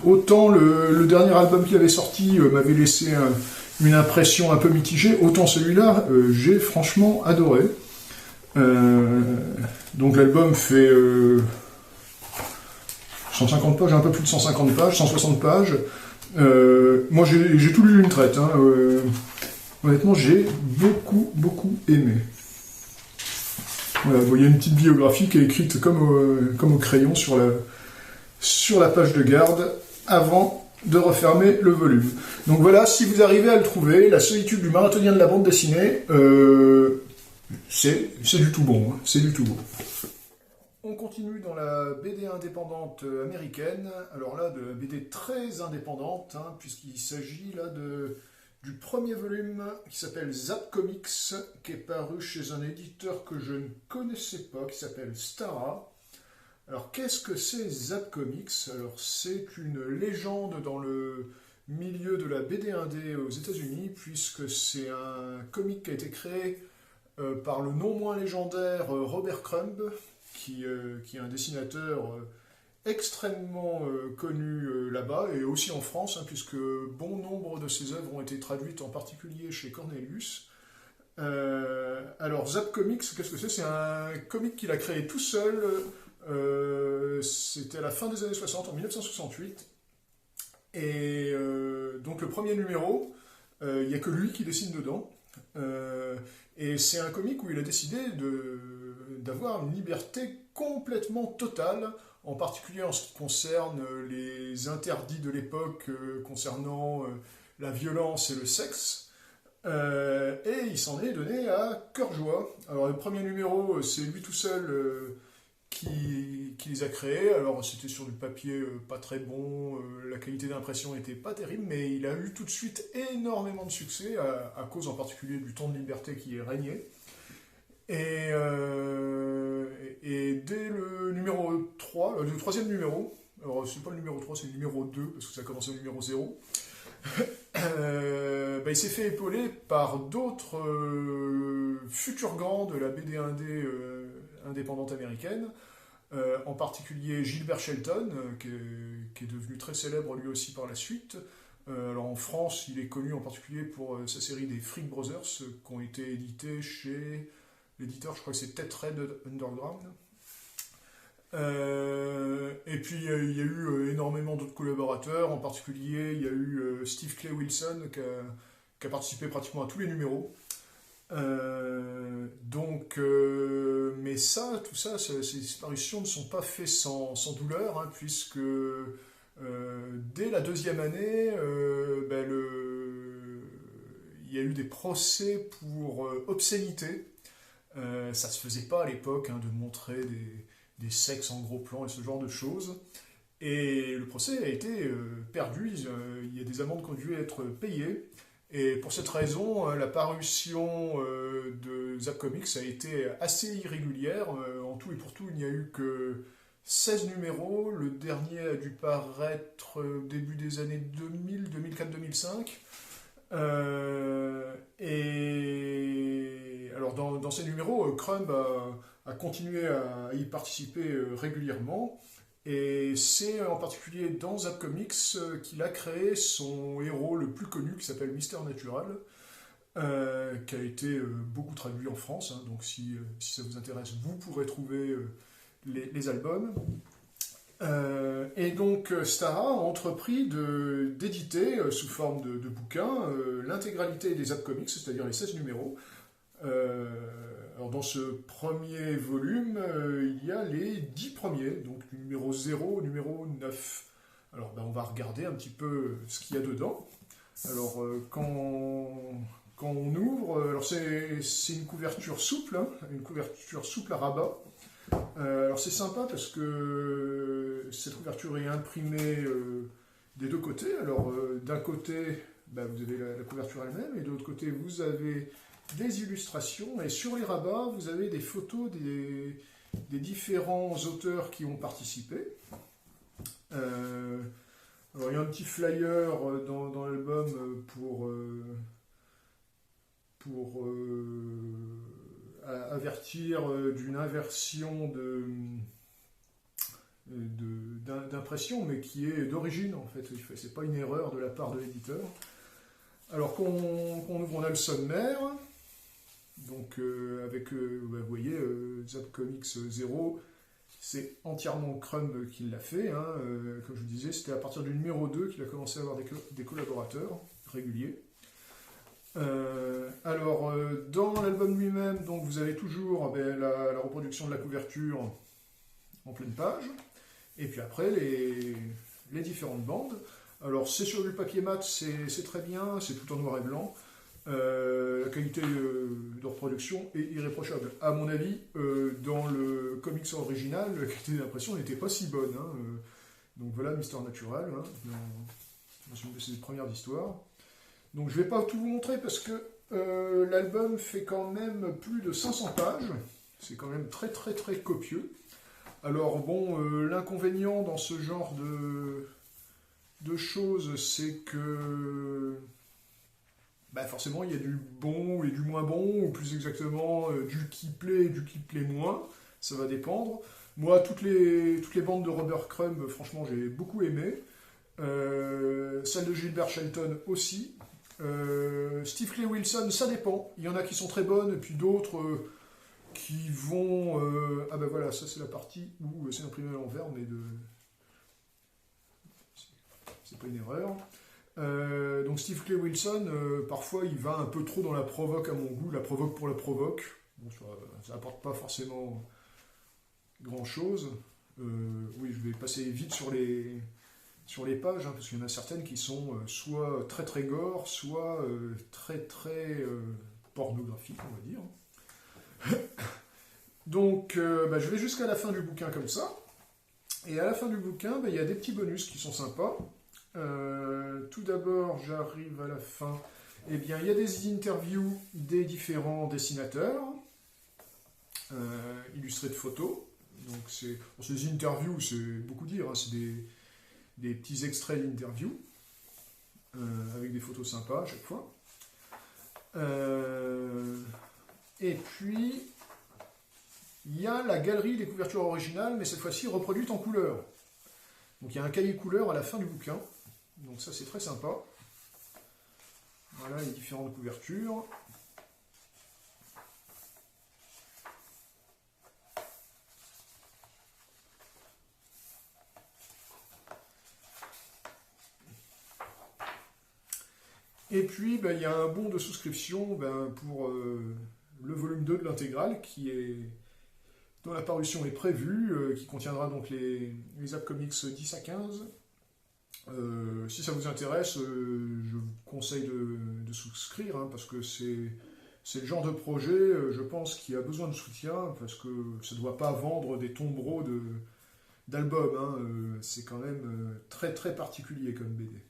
Autant le dernier album qu'il avait sorti m'avait laissé une impression un peu mitigée, autant celui-là, j'ai franchement adoré. Donc l'album fait 150 pages, un peu plus de 150 pages, 160 pages. Moi j'ai tout lu d'une traite, hein. Honnêtement j'ai beaucoup aimé. Voilà, vous voyez une petite biographie qui est écrite comme au crayon sur la page de garde avant de refermer le volume. Donc voilà, si vous arrivez à le trouver, La solitude du marathonien de la bande dessinée, c'est du tout bon, hein, c'est du tout bon. On continue dans la BD indépendante américaine, alors là de la BD très indépendante, hein, puisqu'il s'agit là du premier volume qui s'appelle Zap Comics, qui est paru chez un éditeur que je ne connaissais pas, qui s'appelle Stara. Alors, qu'est-ce que c'est Zap Comics? Alors, c'est une légende dans le milieu de la BD indé aux États-Unis, puisque c'est un comic qui a été créé par le non moins légendaire Robert Crumb, qui est un dessinateur extrêmement connu là-bas, et aussi en France, hein, puisque bon nombre de ses œuvres ont été traduites, en particulier chez Cornelius. Alors, Zap Comics, qu'est-ce que c'est? C'est un comic qu'il a créé tout seul. C'était à la fin des années 60, en 1968. Et donc le premier numéro, il n'y a que lui qui dessine dedans. Et c'est un comic où il a décidé d'avoir une liberté complètement totale, en particulier en ce qui concerne les interdits de l'époque concernant la violence et le sexe. Et il s'en est donné à cœur joie. Alors le premier numéro, c'est lui tout seul qui les a créés. Alors c'était sur du papier pas très bon, la qualité d'impression n'était pas terrible, mais il a eu tout de suite énormément de succès, à cause en particulier du temps de liberté qui est régné. Et dès le numéro 3, le troisième numéro, alors c'est pas le numéro 3, c'est le numéro 2, parce que ça a commencé au numéro 0, il s'est fait épauler par d'autres futurs grands de la BD indépendante américaine, en particulier Gilbert Shelton, qui est devenu très célèbre lui aussi par la suite. Alors en France, il est connu en particulier pour sa série des Freak Brothers, qui ont été édités chez l'éditeur, je crois que c'est Tetrad Underground. Et puis il y a eu énormément d'autres collaborateurs, en particulier il y a eu Steve Clay Wilson qui a participé pratiquement à tous les numéros. Mais tout ça, ces disparitions ne sont pas faites sans douleur, hein, puisque dès la deuxième année, il y a eu des procès pour obscénité. Ça se faisait pas à l'époque, hein, de montrer des sexes en gros plan et ce genre de choses. Et le procès a été perdu, il y a des amendes qui ont dû être payées. Et pour cette raison, la parution de Zap Comics a été assez irrégulière. En tout et pour tout, il n'y a eu que 16 numéros. Le dernier a dû paraître au début des années 2000, 2004, 2005. Et alors dans ces numéros, Crumb a continué à y participer régulièrement. Et c'est en particulier dans Zap Comics qu'il a créé son héros le plus connu, qui s'appelle Mister Natural, qui a été beaucoup traduit en France. Hein, donc si ça vous intéresse, vous pourrez trouver les albums. Et donc Stara a entrepris d'éditer sous forme de bouquin l'intégralité des Zap Comics, c'est-à-dire les 16 numéros. Alors dans ce premier volume, il y a les 10 premiers, donc du numéro 0 au numéro 9. Alors on va regarder un petit peu ce qu'il y a dedans. Alors quand on ouvre, alors c'est une couverture souple, hein, une couverture souple à rabat. Alors c'est sympa parce que cette couverture est imprimée des deux côtés. Alors d'un côté, vous avez la couverture elle-même, et de l'autre côté, vous avez des illustrations, et sur les rabats, vous avez des photos des différents auteurs qui ont participé. Alors il y a un petit flyer dans l'album pour avertir d'une inversion d'impression, mais qui est d'origine en fait. C'est pas une erreur de la part de l'éditeur. Alors qu'on ouvre, on a le sommaire. Donc avec, vous voyez, Zap Comics 0, c'est entièrement Crumb qui l'a fait. Hein. Comme je vous disais, c'était à partir du numéro 2 qu'il a commencé à avoir des collaborateurs réguliers. Alors, dans l'album lui-même, donc, vous avez toujours la reproduction de la couverture en pleine page, et puis après les différentes bandes. Alors, c'est sur du papier mat, c'est très bien, c'est tout en noir et blanc. La qualité de reproduction est irréprochable. À mon avis, dans le comics original, la qualité d'impression n'était pas si bonne. Hein. Donc voilà, Mister Natural, hein, dans une de ses premières histoires. Donc je ne vais pas tout vous montrer parce que l'album fait quand même plus de 500 pages. C'est quand même très très très copieux. Alors bon, l'inconvénient dans ce genre de choses, c'est que forcément il y a du bon et du moins bon, ou plus exactement du qui plaît et du qui plaît moins, ça va dépendre. Moi, toutes les bandes de Robert Crumb, franchement, j'ai beaucoup aimé. Celle de Gilbert Shelton aussi. Steve Clay Wilson, ça dépend. Il y en a qui sont très bonnes, et puis d'autres qui vont... Ah ben voilà, ça c'est la partie où c'est imprimé à l'envers, mais c'est pas une erreur. Donc Steve Clay Wilson, parfois il va un peu trop dans la provoque à mon goût, la provoque pour la provoque. Bon, ça apporte pas forcément grand chose. Oui, je vais passer vite sur les pages, hein, parce qu'il y en a certaines qui sont soit très très gore, soit très très pornographiques, on va dire. Donc je vais jusqu'à la fin du bouquin comme ça. Et à la fin du bouquin, il y a des petits bonus qui sont sympas. Tout d'abord, j'arrive à la fin. Eh bien, il y a des interviews des différents dessinateurs, illustrés de photos. Donc, c'est des interviews, c'est beaucoup dire, hein, c'est des petits extraits d'interviews, avec des photos sympas à chaque fois. Et puis, il y a la galerie des couvertures originales, mais cette fois-ci reproduite en couleur. Donc, il y a un cahier couleur à la fin du bouquin. Donc ça, c'est très sympa. Voilà les différentes couvertures. Et puis, il y a un bon de souscription pour le volume 2 de l'intégrale, dont la parution est prévue, qui contiendra donc les Zap Comics 10 à 15. Si ça vous intéresse, je vous conseille de souscrire, hein, parce que c'est le genre de projet, je pense, qui a besoin de soutien, parce que ça ne doit pas vendre des tombereaux d'albums, hein, c'est quand même très très particulier comme BD.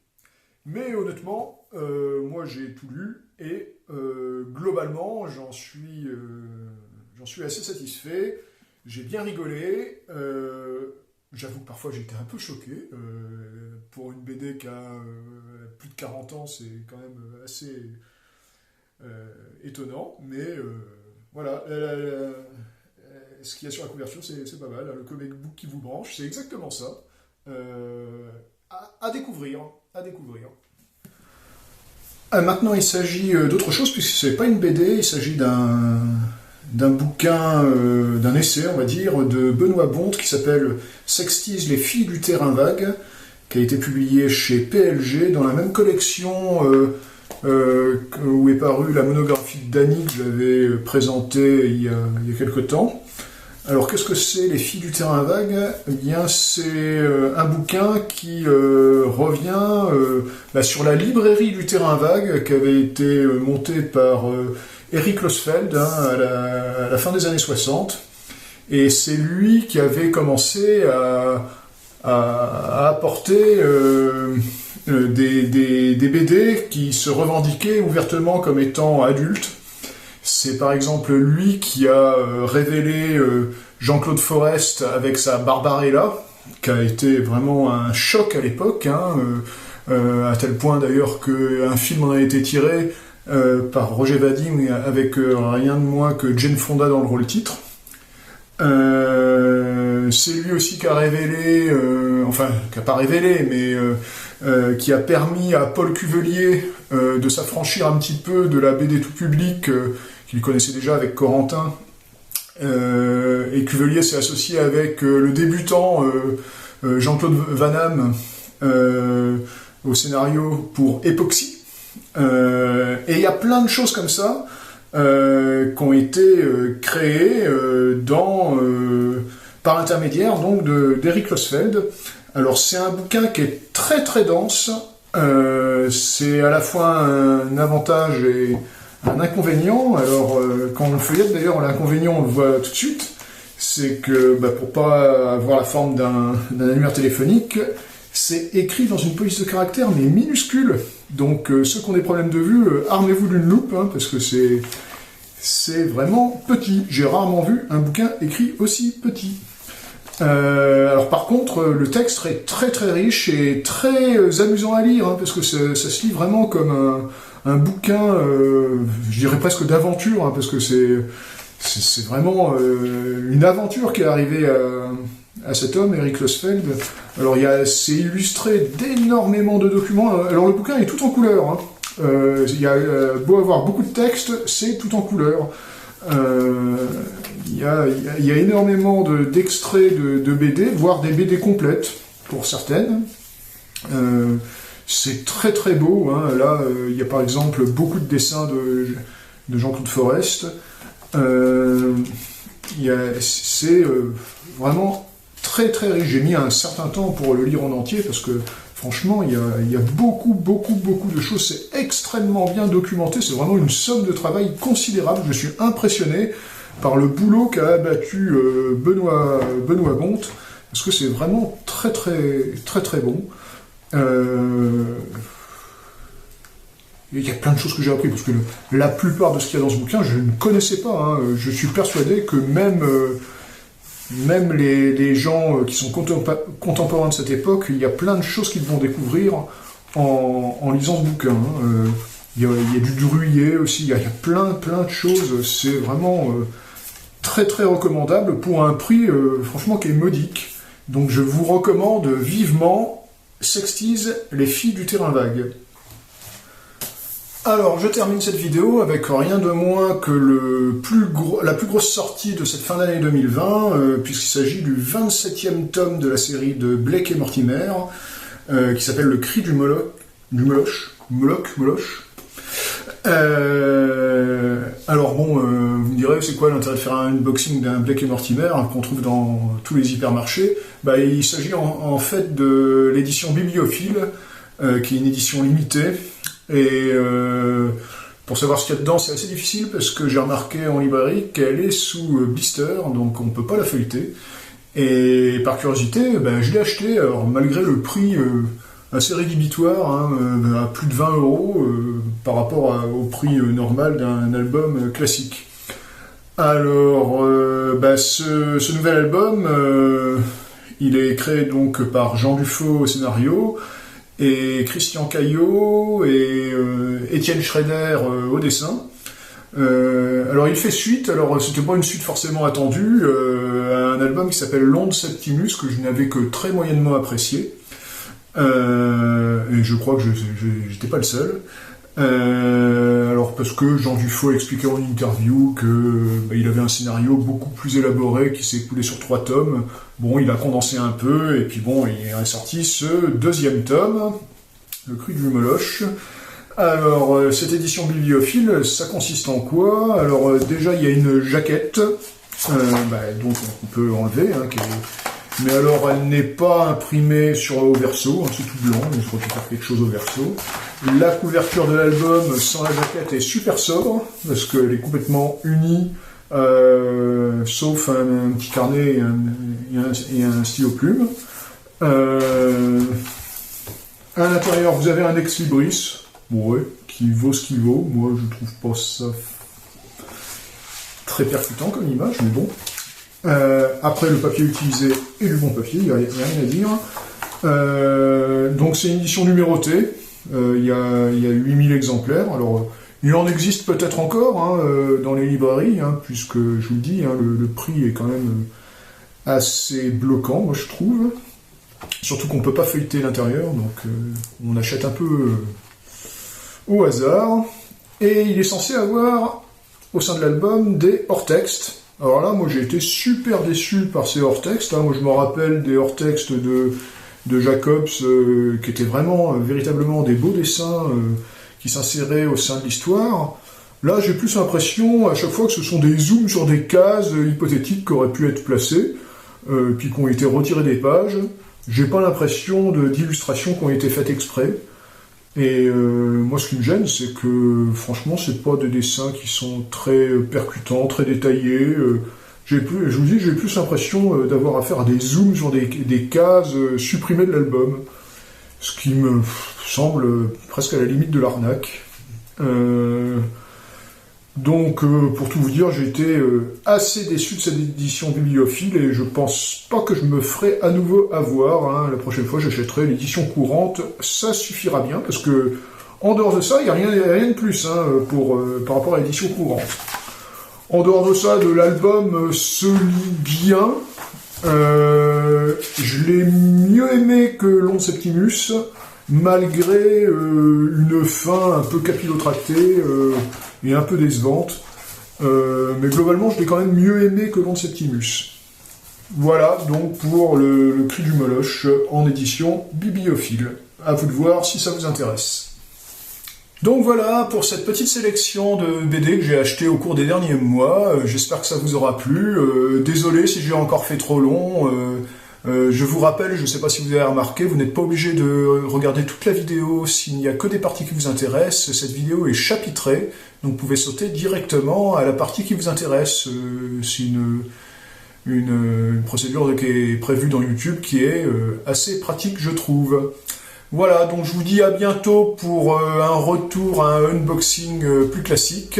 Mais honnêtement, moi j'ai tout lu, et globalement j'en suis assez satisfait, j'ai bien rigolé. J'avoue que parfois j'étais un peu choqué. Pour une BD qui a plus de 40 ans, c'est quand même assez étonnant. Mais voilà, ce qu'il y a sur la couverture, c'est pas mal. Le comic book qui vous branche, c'est exactement ça. À découvrir. À découvrir. Maintenant, il s'agit d'autre chose, puisque ce n'est pas une BD, il s'agit d'un bouquin, d'un essai, on va dire, de Benoît Bonte, qui s'appelle Sextise, les filles du terrain vague, qui a été publié chez PLG, dans la même collection où est parue la monographie de Dany, que j'avais présentée il y a quelque temps. Alors, qu'est-ce que c'est, les filles du terrain vague? Eh bien, c'est un bouquin qui revient sur la librairie du terrain vague, qui avait été montée par... Eric Losfeld, hein, à la fin des années 60, et c'est lui qui avait commencé à apporter des BD qui se revendiquaient ouvertement comme étant adultes. C'est par exemple lui qui a révélé Jean-Claude Forest avec sa Barbarella, qui a été vraiment un choc à l'époque, hein, à tel point d'ailleurs qu'un film en a été tiré par Roger Vadim avec rien de moins que Jane Fonda dans le rôle titre. C'est lui aussi qui a révélé, qui n'a pas révélé, mais qui a permis à Paul Cuvelier de s'affranchir un petit peu de la BD tout public qu'il connaissait déjà avec Corentin. Et Cuvelier s'est associé avec le débutant Jean-Claude Van Damme au scénario pour Epoxy. Et il y a plein de choses comme ça qui ont été créées par l'intermédiaire donc d'Eric Losfeld. Alors c'est un bouquin qui est très très dense, c'est à la fois un avantage et un inconvénient. Alors quand on le feuillette d'ailleurs, l'inconvénient on le voit tout de suite, c'est que pour pas avoir la forme d'un annuaire téléphonique, c'est écrit dans une police de caractère mais minuscule. Donc ceux qui ont des problèmes de vue, armez-vous d'une loupe, hein, parce que c'est vraiment petit. J'ai rarement vu un bouquin écrit aussi petit. Alors par contre, le texte est très très riche et très amusant à lire, hein, parce que ça se lit vraiment comme un bouquin, je dirais presque d'aventure, hein, parce que c'est vraiment une aventure qui est arrivée à cet homme, Eric Losfeld. Alors c'est illustré d'énormément de documents. Alors le bouquin est tout en couleur, hein. Il y a beau avoir beaucoup de texte, c'est tout en couleur. Il y a énormément d'extraits de BD, voire des BD complètes pour certaines. C'est très très beau, hein. Là, il y a par exemple beaucoup de dessins de Jean-Claude Forest. C'est vraiment très très riche. J'ai mis un certain temps pour le lire en entier parce que franchement, il y a beaucoup de choses. C'est extrêmement bien documenté. C'est vraiment une somme de travail considérable. Je suis impressionné par le boulot qu'a abattu Benoît Bonte, parce que c'est vraiment très bon. Il y a plein de choses que j'ai appris, parce que la plupart de ce qu'il y a dans ce bouquin, je ne connaissais pas, hein. Je suis persuadé que même les gens qui sont contemporains de cette époque, il y a plein de choses qu'ils vont découvrir en lisant ce bouquin, hein. Il y a du Druillet aussi, il y a plein de choses. C'est vraiment très recommandable pour un prix franchement qui est modique. Donc je vous recommande vivement Sexties, les filles du terrain vague. Alors, je termine cette vidéo avec rien de moins que la plus grosse sortie de cette fin d'année 2020, puisqu'il s'agit du 27e tome de la série de Blake et Mortimer, qui s'appelle Le Cri du Moloch. Alors bon, vous me direz, c'est quoi l'intérêt de faire un unboxing d'un Blake et Mortimer qu'on trouve dans tous les hypermarchés? Il s'agit en fait de l'édition bibliophile, qui est une édition limitée. Et pour savoir ce qu'il y a dedans, c'est assez difficile parce que j'ai remarqué en librairie qu'elle est sous blister, donc on ne peut pas la feuilleter. Et par curiosité, je l'ai acheté, alors malgré le prix assez rédhibitoire, hein, à plus de 20 € par rapport au prix normal d'un album classique. Alors, ce nouvel album, il est créé donc par Jean Dufaux au scénario, et Christian Caillot et Étienne Schrader au dessin. Alors il fait suite, alors c'était pas une suite forcément attendue, à un album qui s'appelle L'Onde Septimus, que je n'avais que très moyennement apprécié. Et je crois que j'étais pas le seul. Alors parce que Jean Dufaux expliquait en interview que il avait un scénario beaucoup plus élaboré qui s'est écoulé sur 3 tomes. Bon, il a condensé un peu, et puis bon, il est sorti ce 2e tome, Le Cri du Moloch. Alors, cette édition bibliophile, ça consiste en quoi? Alors, déjà, il y a une jaquette, donc on peut enlever, hein, mais alors, elle n'est pas imprimée au verso, hein, c'est tout blanc, donc il faut faire quelque chose au verso. La couverture de l'album, sans la jaquette, est super sobre, parce qu'elle est complètement unie, sauf un petit carnet et un stylo plume. À l'intérieur, vous avez un ex-libris, qui vaut ce qu'il vaut. Moi, je trouve pas ça très percutant comme image, mais bon. Après, le papier utilisé est du bon papier, il n'y a rien à dire. Donc, c'est une édition numérotée. Il y a 8000 exemplaires. Alors, il en existe peut-être encore, hein, dans les librairies, hein, puisque, je vous le dis, hein, le prix est quand même assez bloquant, moi je trouve. Surtout qu'on ne peut pas feuilleter l'intérieur, donc on achète un peu au hasard. Et il est censé avoir, au sein de l'album, des hors-textes. Alors là, moi j'ai été super déçu par ces hors-textes. Hein. Moi je me rappelle des hors-textes de Jacobs, qui étaient vraiment, véritablement des beaux dessins qui s'inséraient au sein de l'histoire. Là, j'ai plus l'impression, à chaque fois, que ce sont des zooms sur des cases hypothétiques qui auraient pu être placées, puis qui ont été retirées des pages. J'ai pas l'impression d'illustrations qui ont été faites exprès. Et moi, ce qui me gêne, c'est que, franchement, c'est pas des dessins qui sont très percutants, très détaillés. Je vous dis, j'ai plus l'impression d'avoir affaire à des zooms sur des cases supprimées de l'album. Ce qui me semble presque à la limite de l'arnaque. Donc, pour tout vous dire, j'ai été assez déçu de cette édition bibliophile et je pense pas que je me ferai à nouveau avoir. Hein. La prochaine fois, j'achèterai l'édition courante, ça suffira bien, parce que en dehors de ça, il n'y a rien de plus hein, par rapport à l'édition courante. En dehors de ça, de l'album se lit bien. Je l'ai mieux aimé que Londe Septimus, malgré une fin un peu capillotractée et un peu décevante. Mais globalement, je l'ai quand même mieux aimé que Londe Septimus. Voilà donc pour le Cri du Moloch en édition bibliophile. À vous de voir si ça vous intéresse. Donc voilà pour cette petite sélection de BD que j'ai acheté au cours des derniers mois. J'espère que ça vous aura plu. Désolé si j'ai encore fait trop long. Je vous rappelle, je ne sais pas si vous avez remarqué, vous n'êtes pas obligé de regarder toute la vidéo s'il n'y a que des parties qui vous intéressent. Cette vidéo est chapitrée, donc vous pouvez sauter directement à la partie qui vous intéresse. C'est une procédure qui est prévue dans YouTube qui est assez pratique, je trouve. Voilà, donc je vous dis à bientôt pour un retour à un unboxing plus classique.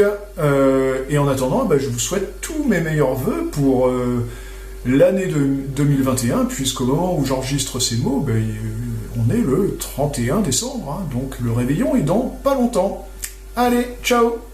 Et en attendant, je vous souhaite tous mes meilleurs vœux pour l'année 2021, puisqu'au moment où j'enregistre ces mots, on est le 31 décembre, hein, donc le réveillon est dans pas longtemps. Allez, ciao!